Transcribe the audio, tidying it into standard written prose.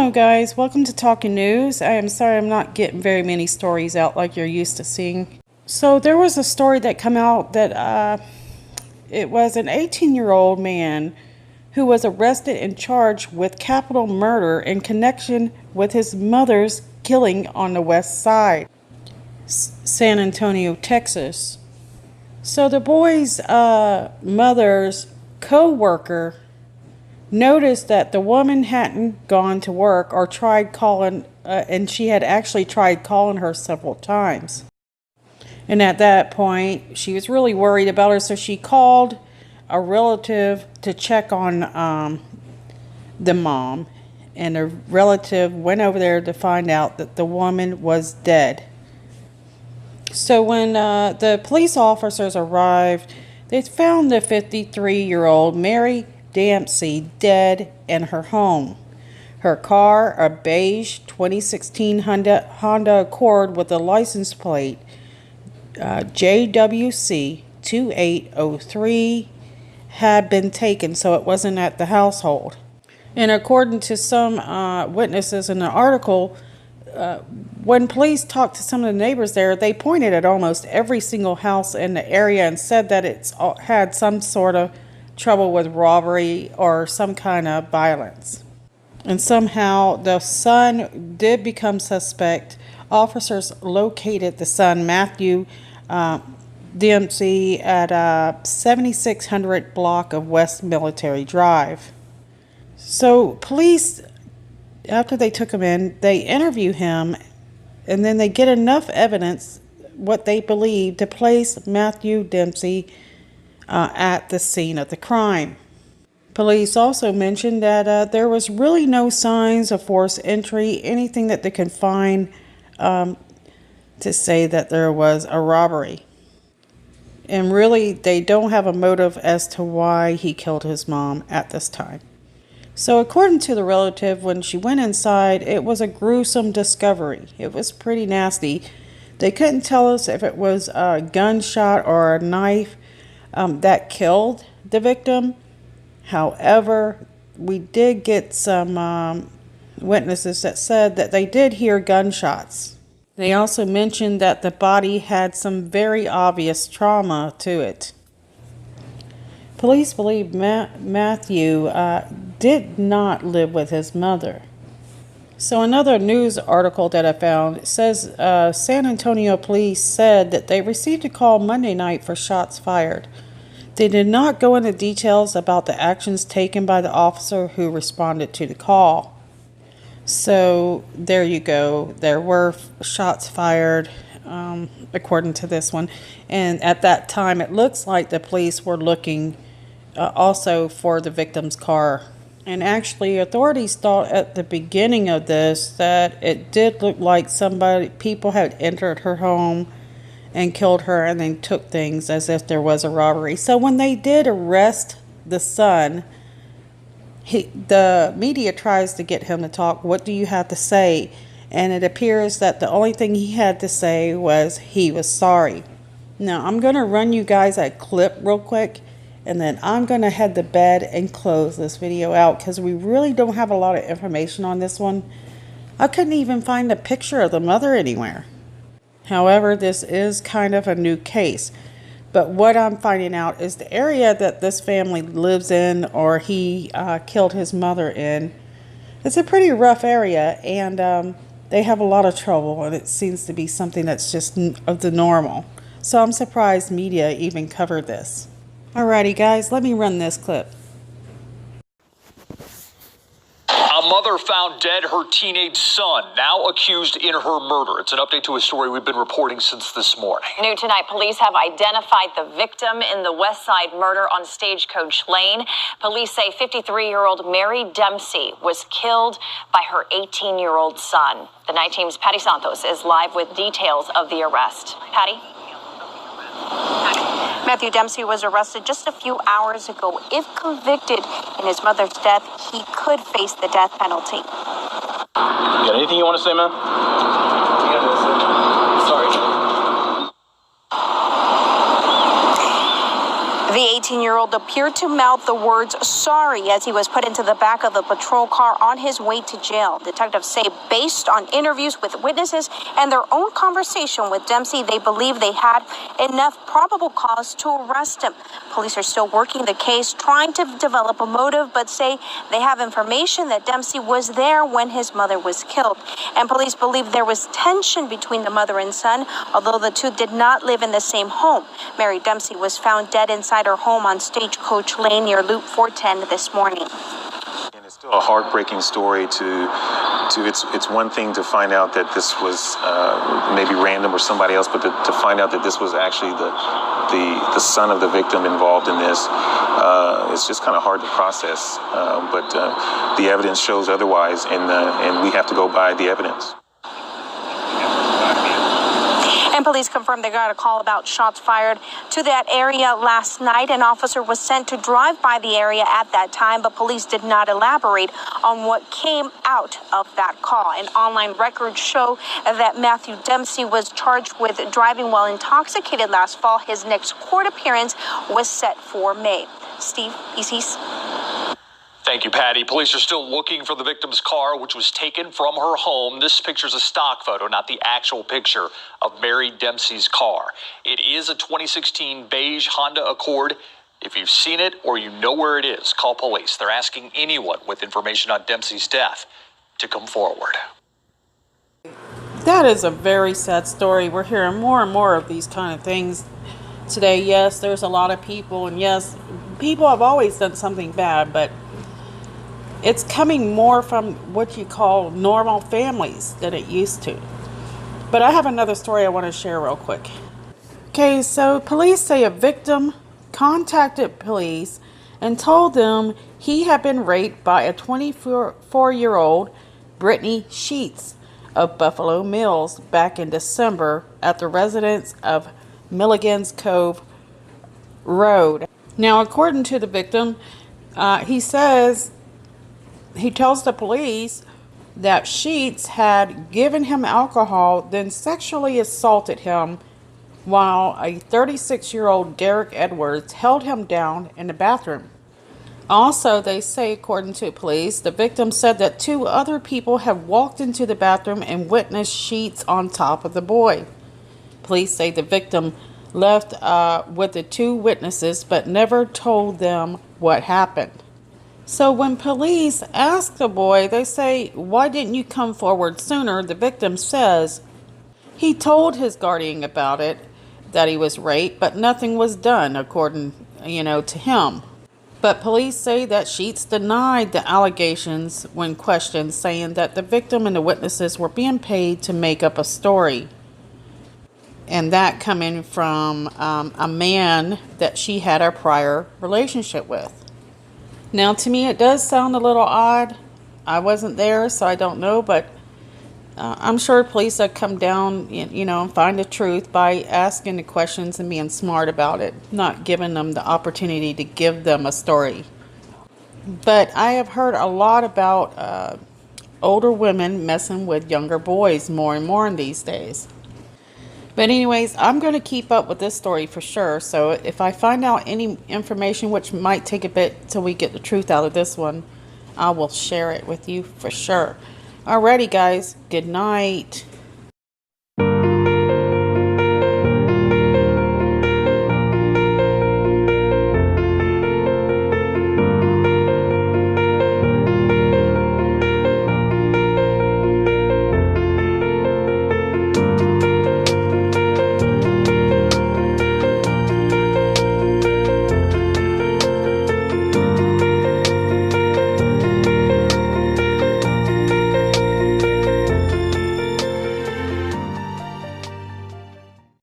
Hello guys, welcome to Talking News. I am sorry I'm not getting very many stories out like you're used to seeing. So there was a story that came out that it was an 18-year-old man who was arrested and charged with capital murder in connection with his mother's killing on the west side, San Antonio, Texas. So the boy's mother's co-worker noticed that the woman hadn't gone to work or tried calling, and she had actually tried calling her several times. And at that point, she was really worried about her, so she called a relative to check on the mom. And a relative went over there to find out that the woman was dead. So when the police officers arrived, they found the 53-year-old Mary Dempsey dead in her home. Her car, a beige 2016 Honda Accord with a license plate JWC 2803, had been taken, so it wasn't at the household. And according to some witnesses in the article, when police talked to some of the neighbors there, they pointed at almost every single house in the area and said that it's had some sort of trouble with robbery or some kind of violence. And somehow the son did become suspect. Officers located the son, Matthew Dempsey, at 7600 block of West Military Drive. So police, after they took him in, they interview him, and then they get enough evidence, what they believe, to place Matthew Dempsey at the scene of the crime. Police also mentioned that there was really no signs of forced entry, anything that they could find to say that there was a robbery. And really, they don't have a motive as to why he killed his mom at this time. So according to the relative, when she went inside, it was a gruesome discovery. It was pretty nasty. They couldn't tell us if it was a gunshot or a knife that killed the victim. However, we did get some witnesses that said that they did hear gunshots. They also mentioned that the body had some very obvious trauma to it. Police believe Matthew did not live with his mother. So another news article that I found says San Antonio police said that they received a call Monday night for shots fired. They did not go into details about the actions taken by the officer who responded to the call. So there you go. There were shots fired, according to this one. And at that time, it looks like the police were looking also for the victim's car. And actually, authorities thought at the beginning of this that it did look like people had entered her home and killed her and then took things as if there was a robbery. So when they did arrest the son, the media tries to get him to talk. What do you have to say? And it appears that the only thing he had to say was he was sorry. Now, I'm going to run you guys a clip real quick, and then I'm going to head to bed and close this video out because we really don't have a lot of information on this one. I couldn't even find a picture of the mother anywhere. However, this is kind of a new case. But what I'm finding out is the area that this family lives in, or he killed his mother in, it's a pretty rough area, and they have a lot of trouble, and it seems to be something that's just of the normal. So I'm surprised media even covered this. Alrighty guys, let me run this clip. A mother found dead her teenage son, now accused in her murder. It's an update to a story we've been reporting since this morning. New tonight, police have identified the victim in the West Side murder on Stagecoach Lane. Police say 53-year-old Mary Dempsey was killed by her 18-year-old son. The night team's Patty Santos is live with details of the arrest. Patty? Matthew Dempsey was arrested just a few hours ago. If convicted in his mother's death, he could face the death penalty. Got anything you want to say, man? Sorry. The 18-year-old appeared to mouth the words sorry as he was put into the back of the patrol car on his way to jail. Detectives say based on interviews with witnesses and their own conversation with Dempsey, they believe they had enough probable cause to arrest him. Police are still working the case, trying to develop a motive, but say they have information that Dempsey was there when his mother was killed. And police believe there was tension between the mother and son, although the two did not live in the same home. Mary Dempsey was found dead inside her home on Stagecoach Lane near Loop 410 this morning. And it's still a heartbreaking story it's one thing to find out that this was maybe random or somebody else, but to find out that this was actually the son of the victim involved in this, it's just kind of hard to process. But the evidence shows otherwise, and we have to go by the evidence. And police confirmed they got a call about shots fired to that area last night. An officer was sent to drive by the area at that time, but police did not elaborate on what came out of that call. And online records show that Matthew Dempsey was charged with driving while intoxicated last fall. His next court appearance was set for May. Steve, EC's. Thank you, Patty. Police are still looking for the victim's car, which was taken from her home. This picture's a stock photo, not the actual picture of Mary Dempsey's car. It is a 2016 beige Honda Accord. If you've seen it or you know where it is, call police. They're asking anyone with information on Dempsey's death to come forward. That is a very sad story. We're hearing more and more of these kind of things today. Yes, there's a lot of people, and yes, people have always done something bad, but it's coming more from what you call normal families than it used to. But I have another story I want to share real quick. Okay, so police say a victim contacted police and told them he had been raped by a 24-year-old Brittany Sheets of Buffalo Mills back in December at the residence of Milligan's Cove Road. Now, according to the victim, he tells the police that Sheets had given him alcohol, then sexually assaulted him while a 36-year-old Derek Edwards held him down in the bathroom. Also, they say, according to police, the victim said that 2 other people have walked into the bathroom and witnessed Sheets on top of the boy. Police say the victim left with the 2 witnesses but never told them what happened. So when police ask the boy, they say, "Why didn't you come forward sooner?" The victim says he told his guardian about it, that he was raped, but nothing was done, according, to him. But police say that Sheets denied the allegations when questioned, saying that the victim and the witnesses were being paid to make up a story. And that coming from a man that she had a prior relationship with. Now, to me, it does sound a little odd. I wasn't there, so I don't know, but I'm sure police have come down, and find the truth by asking the questions and being smart about it, not giving them the opportunity to give them a story. But I have heard a lot about older women messing with younger boys more and more in these days. But anyways, I'm going to keep up with this story for sure. So if I find out any information, which might take a bit till we get the truth out of this one, I will share it with you for sure. Alrighty, guys. Good night.